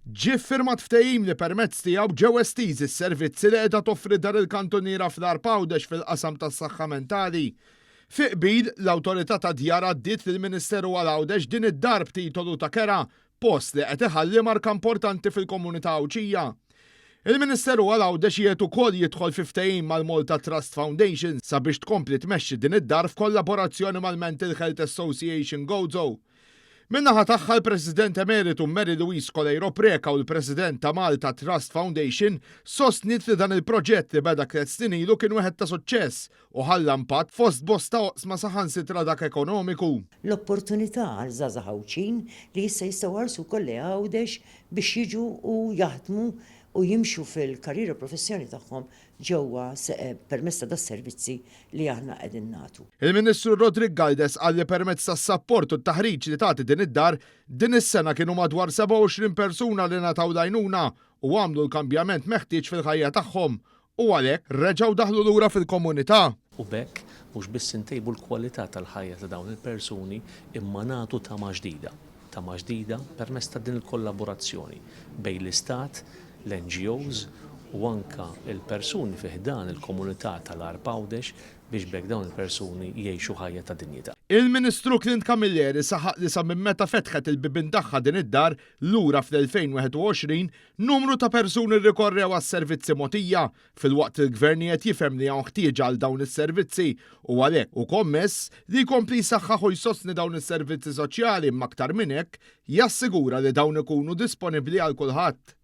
Ġie ffirmat ftehim li permezz tiegħu ġew estiżi s-servizzi li qiegħda toffri dar il-kantoniera f'Darpawdex fil-qasam tas-saħħa mentali. Fi qbil l-awtorità ta' Djar għaddiet lill-Ministeru għal Għawdex din id-dar b'titolu ta' kera, post li qed iħalli marka importanti fil-komunità Awċija. Il-Ministeru għal Għawdex qiegħed ukoll jidħol fi ftehim mal-Malta Trust Foundation sabiex tkompli tmexxi din id-dar f'kollaborazzjoni mal-Mental Health Association Gozo. Min-naħa tagħha l-President Emeritu Mary Louise Colejro Preka u l-President ta' Malta Trust Foundation sostnit li dan il-proġett li beda 3 snin ilu kien wieħed ta' suċċess u ħalla impatt fost bosta oqsma saħansitra dak ekonomiku. L-opportunità għal żgħażagħ Ħawċin li issa jistgħu kolli Għawdex biex jiġu u jaħdmu u jimxu fil-karriera professjoni tagħhom ġewwa permezz ta' servizzi li aħna qegħdin nagħtu. Il-Ministru Rodrik Galdes qal li permezz tas-sapport u t-taħriġ li tagħti din id-dar din is-sena kienu madwar 27 persuna li nataw lajnuna u għamlu l-kambjament meħtieġ fil-ħajja tagħhom u għalhekk reġgħu daħlu lura fil-komunità. U bekk mhux biss intejbu l-kwalità tal-ħajja ta' dawn il-persuni imma nagħtu tama ġdida permezz ta' din il-kollaborazzjoni bejn l-Istat, l-NGOs u anka il-persuni fih dan il-komunità tal-Darpawdex biex bekk dawn il-persuni jgħixu ħajja ta' dinjità. Il-Ministru Clint Camilleri saħaq li sa minn meta fetħet il-bibin tagħha din id-dar lura fl-2021 numru ta' persuni rrikorrew għas-servizzi mogħtija fil-waqt il-gvernijiet jifhem li hawn ħtieġa għal dawn is-servizzi u għalhekk u kommess li jkompli jsaħħaħ u jsostni dawn is-servizzi soċjali imma aktar minn hekk jassigura li dawn ikunu disponibbli għal kulħadd.